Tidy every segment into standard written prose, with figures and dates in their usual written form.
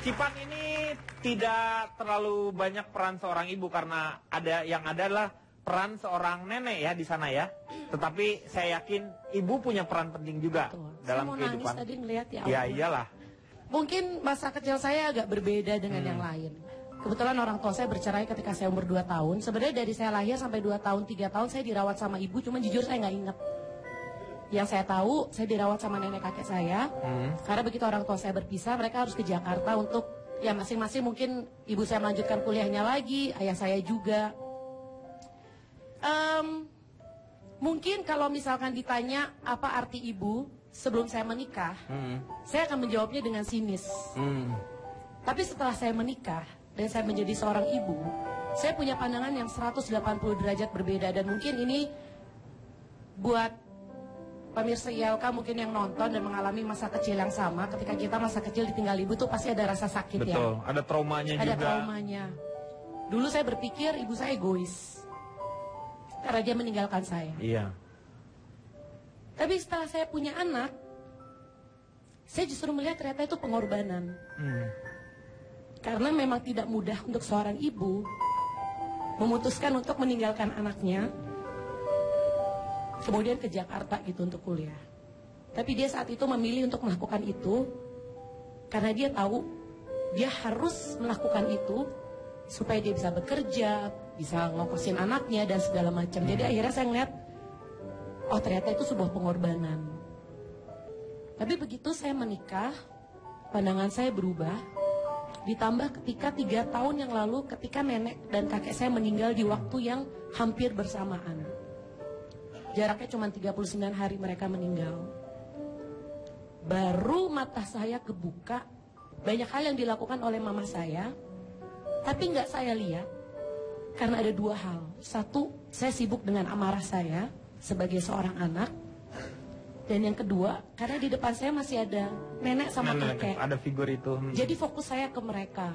Cipan ini tidak terlalu banyak peran seorang ibu karena yang adalah peran seorang nenek ya di sana ya. Tetapi saya yakin ibu punya peran penting juga. Betul. Dalam saya mau kehidupan. nangis tadi ngelihat ya. Ya iyalah. Mungkin masa kecil saya agak berbeda dengan yang lain. Kebetulan orang tua saya bercerai ketika saya umur 2 tahun. Sebenarnya dari saya lahir sampai 2 tahun, 3 tahun saya dirawat sama ibu. Cuman jujur saya nggak ingat. Yang saya tahu, saya dirawat sama nenek kakek saya. Karena begitu orang tua saya berpisah, mereka harus ke Jakarta untuk, ya masing-masing mungkin ibu saya melanjutkan kuliahnya lagi, ayah saya juga. Mungkin kalau misalkan ditanya apa arti ibu sebelum saya menikah, saya akan menjawabnya dengan sinis. Tapi setelah saya menikah dan saya menjadi seorang ibu, saya punya pandangan yang 180 derajat berbeda. Dan mungkin ini buat pemirsa ILK mungkin yang nonton dan mengalami masa kecil yang sama, ketika kita masa kecil ditinggal ibu tuh pasti ada rasa sakit. Betul, ya. Betul, ada traumanya juga. Ada traumanya. Dulu saya berpikir ibu saya egois karena dia meninggalkan saya. Iya. Tapi setelah saya punya anak, saya justru melihat ternyata itu pengorbanan. Karena memang tidak mudah untuk seorang ibu memutuskan untuk meninggalkan anaknya, kemudian ke Jakarta gitu untuk kuliah. Tapi dia saat itu memilih untuk melakukan itu karena dia tahu dia harus melakukan itu supaya dia bisa bekerja, bisa ngongkosin anaknya dan segala macam. Jadi akhirnya saya ngeliat, oh ternyata itu sebuah pengorbanan. Tapi begitu saya menikah, pandangan saya berubah. Ditambah ketika 3 tahun yang lalu ketika nenek dan kakek saya meninggal di waktu yang hampir bersamaan. Jaraknya cuma 39 hari mereka meninggal. Baru mata saya kebuka, banyak hal yang dilakukan oleh mama saya, tapi nggak saya lihat, karena ada 2 hal. Satu, saya sibuk dengan amarah saya sebagai seorang anak. Dan yang kedua, karena di depan saya masih ada nenek sama kakek. Ada figur itu. Jadi fokus saya ke mereka.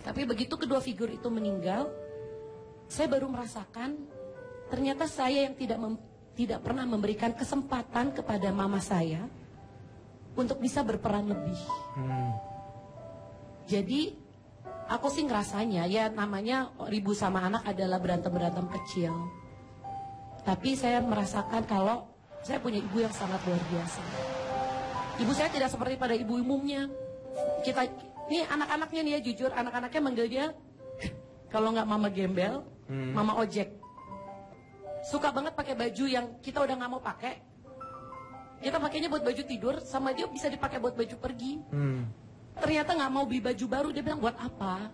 Tapi begitu kedua figur itu meninggal, saya baru merasakan ternyata saya yang tidak pernah memberikan kesempatan kepada mama saya untuk bisa berperan lebih. Jadi aku sih ngerasanya ya namanya ibu sama anak adalah berantem-berantem kecil. Tapi saya merasakan kalau saya punya ibu yang sangat luar biasa. Ibu saya tidak seperti pada ibu umumnya. Ini anak-anaknya nih ya jujur, anak-anaknya manggil dia kalau nggak mama gembel, mama ojek. Suka banget pakai baju yang kita udah nggak mau pakai. Kita pakainya buat baju tidur, sama dia bisa dipakai buat baju pergi. Ternyata nggak mau beli baju baru, dia bilang buat apa?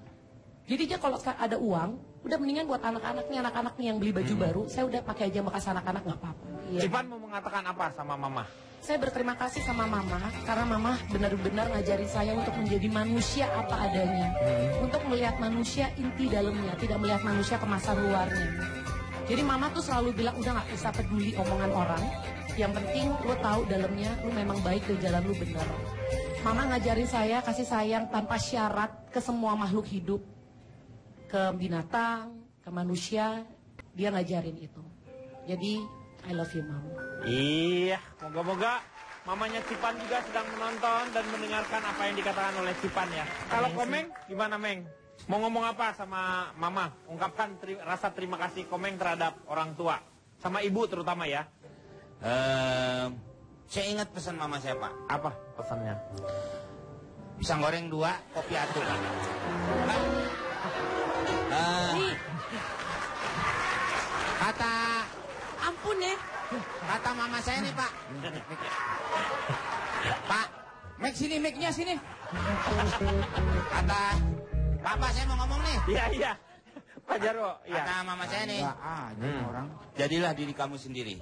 Jadi dia kalau ada uang, udah mendingan buat anak-anaknya yang beli baju baru, saya udah pakai aja bekas anak-anak nggak apa-apa. Iya. Cipan mau mengatakan apa sama mama? Saya berterima kasih sama mama karena mama benar-benar ngajarin saya untuk menjadi manusia apa adanya, untuk melihat manusia inti dalamnya, tidak melihat manusia kemasan luarnya. Jadi mama tuh selalu bilang udah nggak usah peduli omongan orang, yang penting lo tahu dalamnya lo memang baik dan jalan lo benar. Mama ngajarin saya kasih sayang tanpa syarat ke semua makhluk hidup, ke binatang, ke manusia, dia ngajarin itu. Jadi I love you mom. Iya, moga-moga mamanya Cipan juga sedang menonton dan mendengarkan apa yang dikatakan oleh Cipan ya. Kalau Komeng gimana Meng? Mau ngomong apa sama mama? Ungkapkan rasa terima kasih Komeng terhadap orang tua. Sama ibu terutama ya. Saya ingat pesan mama saya Pak. Apa pesannya? Pisang goreng 2, kopi 1. Kata Ampun ya. Kata mama saya nih Pak. Pak, mic sini, mic-nya sini. Kata Bapak saya mau ngomong nih. Iya. Pak Jarwo. Iya. Kata mama saya nih. Orang. Jadilah diri kamu sendiri.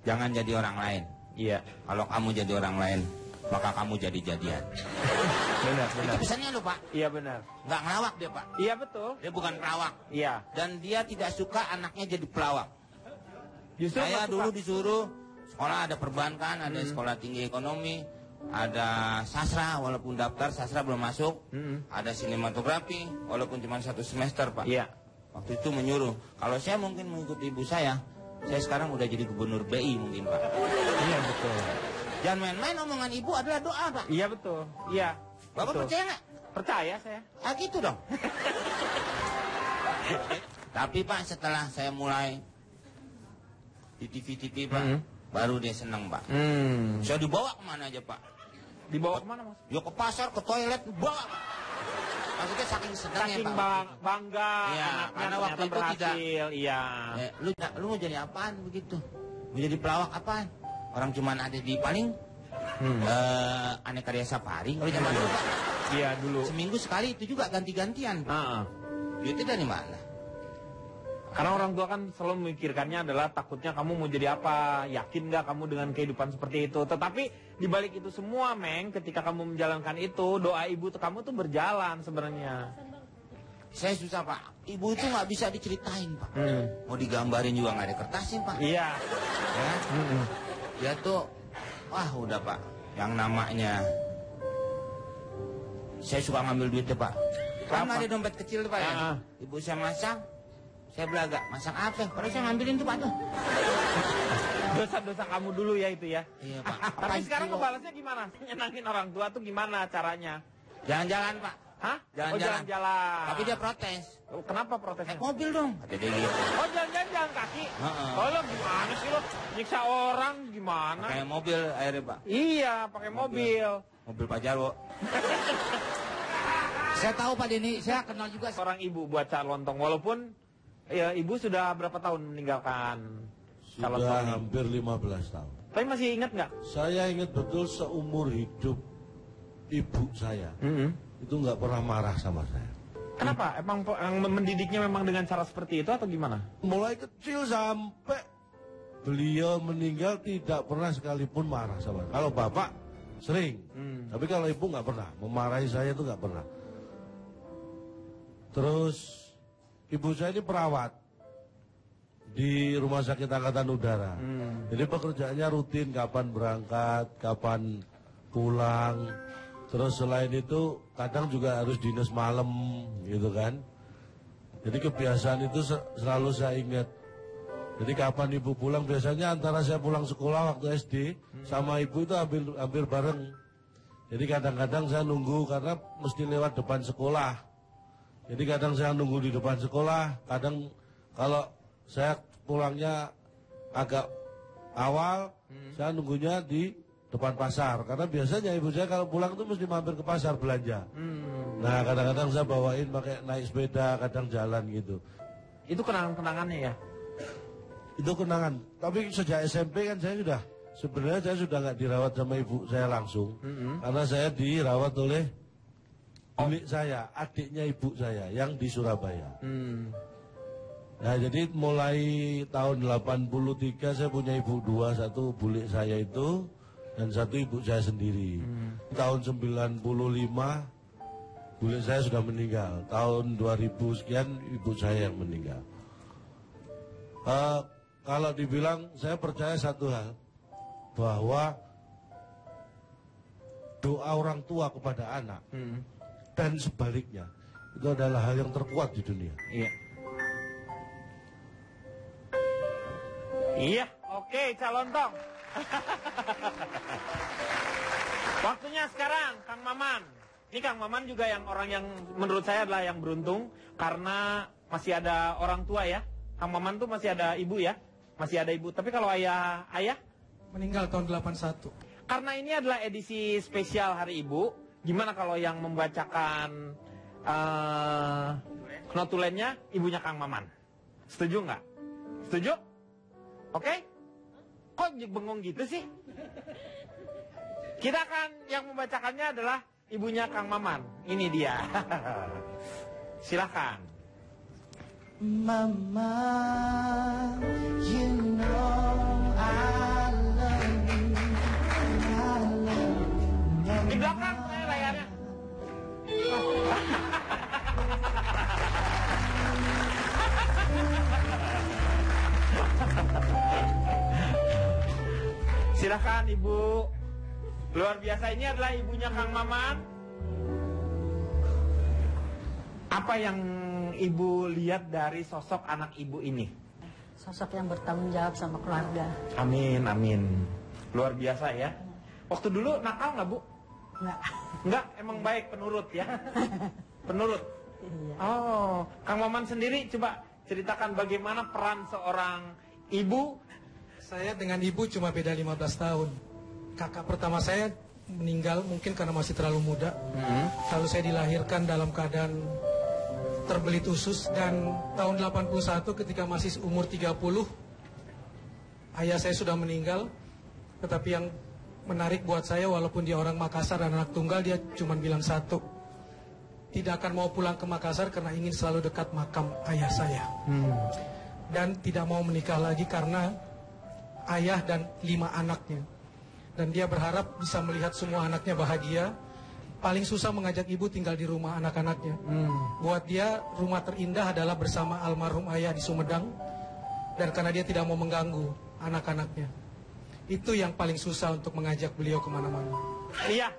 Jangan jadi orang lain. Iya. Kalau kamu jadi orang lain, maka kamu jadi-jadian. Benar. Itu pesannya loh Pak. Iya benar. Nggak ngelawak dia Pak. Iya betul. Dia bukan pelawak. Iya. Dan dia tidak suka anaknya jadi pelawak. Justru Saya dulu disuruh sekolah ada perbankan, ada sekolah tinggi ekonomi, ada sastra walaupun daftar sastra belum masuk, ada sinematografi walaupun cuma 1 semester Pak. Iya. Waktu itu menyuruh. Kalau saya mungkin mengikuti ibu saya sekarang udah jadi gubernur BI mungkin Pak. Iya betul. Jangan main-main, omongan ibu adalah doa Pak. Iya betul. Iya. Bapak Betul. percaya nggak? Percaya saya. Ah gitu dong. Tapi Pak, setelah saya mulai di TV Pak, baru dia senang Pak. Saya dibawa kemana aja Pak? Dibawa kemana Mas? Ya ke pasar, ke toilet, bawa Pak. Maksudnya saking senangnya Saking Pak. bangga Iya, anaknya karena waktu ternyata itu berhasil. Iya. Lu mau jadi apaan begitu? Mau jadi pelawak apaan? Orang cuman ada di paling Aneka Ria Safari kalau zaman dulu Pak. Iya dulu. Seminggu sekali itu juga ganti-gantian. Duitnya dari mana? Karena orang tua kan selalu memikirkannya adalah takutnya kamu mau jadi apa, yakin nggak kamu dengan kehidupan seperti itu. Tetapi dibalik itu semua, Meng, ketika kamu menjalankan itu, doa ibu kamu tuh berjalan sebenarnya. Saya susah Pak, ibu itu nggak bisa diceritain Pak. Mau digambarin juga nggak ada kertasnya Pak. Iya. Ya, dia tuh, wah udah Pak, yang namanya, saya suka ngambil duitnya Pak. Kan ada dompet kecil tuh Pak ya. Ibu saya masak. Saya belaga, masak apa? Padahal saya ngambilin tuh Pak tuh. Dosa-dosa kamu dulu ya itu ya. Iya Pak. Tapi sekarang ngebalasnya gimana? Nyenangin orang tua tuh gimana caranya? Jalan-jalan Pak. Hah? Jalan-jalan. Oh jalan-jalan. Tapi dia protes. Oh, kenapa protesnya? Naik mobil dong. Kata dia gitu. Oh jalan-jalan jalan kaki? Oh lo gimana sih lo? Nyiksa orang gimana? Kayak mobil akhirnya Pak. Iya pakai mobil. Mobil Pak Jarwo. Saya tahu Pak Denny, saya kenal juga Seorang ibu buat Cak Lontong. Walaupun ya, ibu sudah berapa tahun meninggalkan calon Sudah suami? hampir 15 tahun. Tapi masih ingat nggak? Saya ingat betul seumur hidup ibu saya itu nggak pernah marah sama saya. Kenapa? Emang mendidiknya memang dengan cara seperti itu atau gimana? Mulai kecil sampai beliau meninggal tidak pernah sekalipun marah sama saya. Kalau bapak sering, tapi kalau ibu nggak pernah. Memarahi saya itu nggak pernah. Terus ibu saya ini perawat di Rumah Sakit Angkatan Udara. Jadi pekerjaannya rutin, kapan berangkat, kapan pulang. Terus selain itu kadang juga harus dinas malam gitu kan. Jadi kebiasaan itu selalu saya ingat. Jadi kapan ibu pulang, biasanya antara saya pulang sekolah waktu SD sama ibu itu hampir bareng. Jadi kadang-kadang saya nunggu karena mesti lewat depan sekolah. Jadi kadang saya nunggu di depan sekolah, kadang kalau saya pulangnya agak awal, saya nunggunya di depan pasar. Karena biasanya ibu saya kalau pulang itu mesti mampir ke pasar belanja. Nah kadang-kadang saya bawain pakai naik sepeda, kadang jalan gitu. Itu kenangan-kenangannya ya? Itu kenangan. Tapi sejak SMP kan sebenarnya saya sudah nggak dirawat sama ibu saya langsung. Karena saya dirawat oleh milik saya, adiknya ibu saya yang di Surabaya. Nah jadi mulai tahun 83 saya punya ibu dua, satu bulik saya itu dan satu ibu saya sendiri. Tahun 95 bulik saya sudah meninggal. Tahun 2000 sekian ibu saya yang meninggal. Kalau dibilang saya percaya satu hal, bahwa doa orang tua kepada anak dan sebaliknya itu adalah hal yang terkuat di dunia. Iya. Iya, oke, Cak Lontong. Waktunya sekarang, Kang Maman. Ini Kang Maman juga yang orang yang menurut saya adalah yang beruntung karena masih ada orang tua ya. Kang Maman tuh masih ada ibu ya, masih ada ibu. Tapi kalau ayah meninggal tahun 81. Karena ini adalah edisi spesial Hari Ibu, gimana kalau yang membacakan notulennya ibunya Kang Maman? Setuju nggak? Setuju? Oke? Kok bengong gitu sih? Kita akan yang membacakannya adalah ibunya Kang Maman. Ini dia. Silakan. Mama, you know I love you. I love you. Di belakang layarnya. Silakan Ibu. Luar biasa, ini adalah ibunya Kang Maman. Apa yang Ibu lihat dari sosok anak Ibu ini? Sosok yang bertanggung jawab sama keluarga. Amin, amin. Luar biasa ya. Waktu dulu nakal nggak Bu? Enggak, emang baik penurut ya. Penurut. Iya. Oh, Kang Maman sendiri coba ceritakan bagaimana peran seorang ibu. Saya dengan ibu cuma beda 15 tahun. Kakak pertama saya meninggal mungkin karena masih terlalu muda. Lalu saya dilahirkan dalam keadaan terbelit usus. Dan tahun 81 ketika masih umur 30, ayah saya sudah meninggal. Tetapi yang menarik buat saya, walaupun dia orang Makassar dan anak tunggal, dia cuma bilang satu, tidak akan mau pulang ke Makassar karena ingin selalu dekat makam ayah saya. Dan tidak mau menikah lagi karena ayah dan 5 anaknya. Dan dia berharap bisa melihat semua anaknya bahagia. Paling susah mengajak ibu tinggal di rumah anak-anaknya. Buat dia rumah terindah adalah bersama almarhum ayah di Sumedang. Dan karena dia tidak mau mengganggu anak-anaknya, itu yang paling susah untuk mengajak beliau kemana-mana. Iya,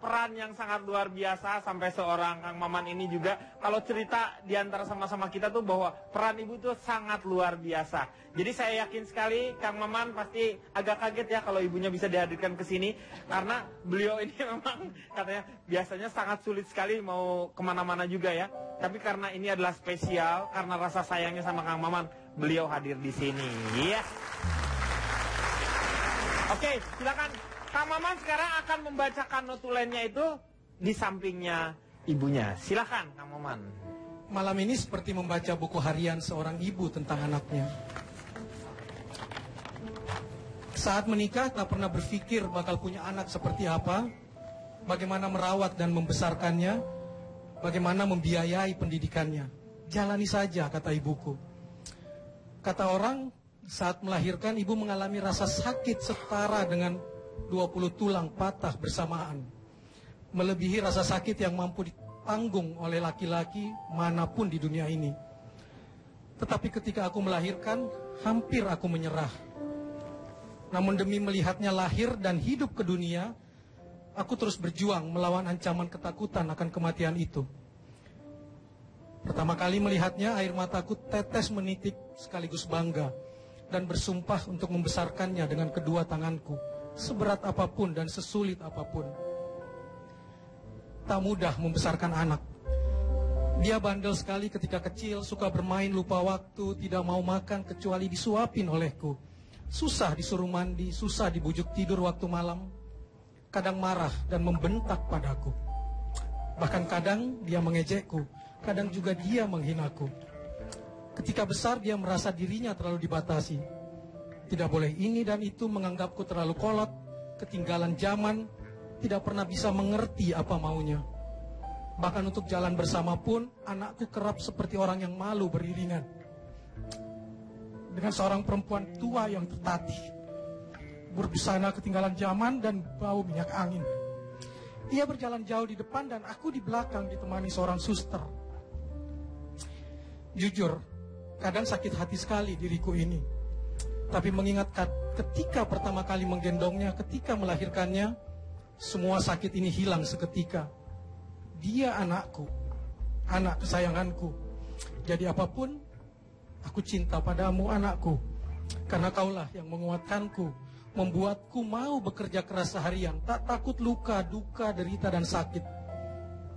peran yang sangat luar biasa sampai seorang Kang Maman ini juga kalau cerita di antara sama-sama kita tuh bahwa peran ibu tuh sangat luar biasa. Jadi saya yakin sekali Kang Maman pasti agak kaget ya kalau ibunya bisa dihadirkan ke sini karena beliau ini memang katanya biasanya sangat sulit sekali mau kemana-mana juga ya. Tapi karena ini adalah spesial karena rasa sayangnya sama Kang Maman, beliau hadir di sini. Yes. Oke, silakan. Kang Maman sekarang akan membacakan notulennya itu di sampingnya ibunya. Silakan, Kang Maman. Malam ini seperti membaca buku harian seorang ibu tentang anaknya. Saat menikah tak pernah berpikir bakal punya anak seperti apa, bagaimana merawat dan membesarkannya, bagaimana membiayai pendidikannya. Jalani saja, kata ibuku. Kata orang, saat melahirkan ibu mengalami rasa sakit setara dengan 20 tulang patah bersamaan, melebihi rasa sakit yang mampu ditanggung oleh laki-laki manapun di dunia ini. Tetapi ketika aku melahirkan, hampir aku menyerah. Namun demi melihatnya lahir dan hidup ke dunia, aku terus berjuang melawan ancaman ketakutan akan kematian itu. Pertama kali melihatnya, air mataku tetes menitik sekaligus bangga dan bersumpah untuk membesarkannya dengan kedua tanganku, seberat apapun dan sesulit apapun. Tak mudah membesarkan anak. Dia bandel sekali ketika kecil, suka bermain lupa waktu, tidak mau makan kecuali disuapin olehku. Susah disuruh mandi, susah dibujuk tidur waktu malam. Kadang marah dan membentak padaku. Bahkan kadang dia mengejekku, kadang juga dia menghinaku. Ketika besar dia merasa dirinya terlalu dibatasi. Tidak boleh ini dan itu, menganggapku terlalu kolot, ketinggalan zaman, tidak pernah bisa mengerti apa maunya. Bahkan untuk jalan bersama pun, anakku kerap seperti orang yang malu beriringan dengan seorang perempuan tua yang tertatih, berbusana ketinggalan zaman dan bau minyak angin. Ia berjalan jauh di depan dan aku di belakang ditemani seorang suster. Jujur, kadang sakit hati sekali diriku ini. Tapi mengingat ketika pertama kali menggendongnya, ketika melahirkannya, semua sakit ini hilang seketika. Dia anakku, anak kesayanganku. Jadi apapun, aku cinta padamu anakku. Karena kaulah yang menguatkanku, membuatku mau bekerja keras seharian, tak takut luka, duka, derita dan sakit.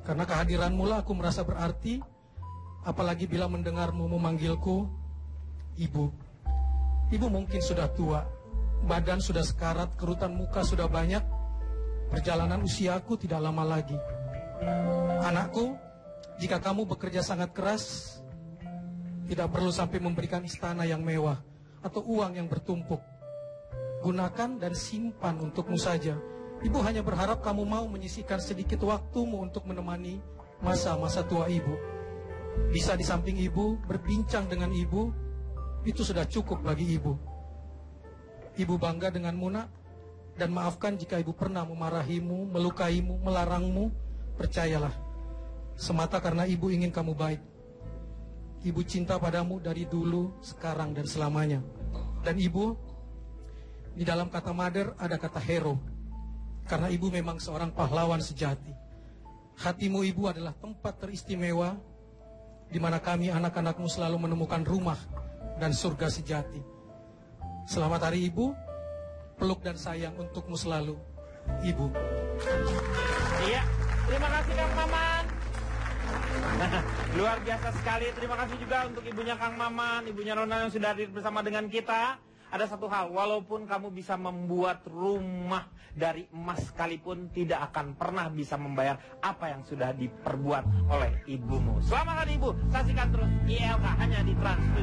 Karena kehadiranmu lah aku merasa berarti, apalagi bila mendengarmu memanggilku ibu. Ibu mungkin sudah tua, badan sudah sekarat, kerutan muka sudah banyak, perjalanan usiaku tidak lama lagi. Anakku, jika kamu bekerja sangat keras, tidak perlu sampai memberikan istana yang mewah atau uang yang bertumpuk. Gunakan dan simpan untukmu saja. Ibu hanya berharap kamu mau menyisihkan sedikit waktumu untuk menemani masa-masa tua ibu. Bisa di samping ibu, berbincang dengan ibu, itu sudah cukup bagi ibu. Ibu bangga denganmu nak, dan maafkan jika ibu pernah memarahimu, melukaimu, melarangmu. Percayalah, semata karena ibu ingin kamu baik. Ibu cinta padamu dari dulu, sekarang dan selamanya. Dan ibu, di dalam kata mother ada kata hero. Karena ibu memang seorang pahlawan sejati. Hatimu ibu adalah tempat teristimewa, di mana kami anak-anakmu selalu menemukan rumah dan surga sejati. Selamat hari ibu, peluk dan sayang untukmu selalu. ibu. Iya, terima kasih Kang Maman. Luar biasa sekali. Terima kasih juga untuk ibunya Kang Maman, ibunya Ronald yang sudah hadir bersama dengan kita. Ada satu hal, walaupun kamu bisa membuat rumah dari emas sekalipun, tidak akan pernah bisa membayar apa yang sudah diperbuat oleh ibumu. Selamat hari ibu, saksikan terus ILK hanya di Trans.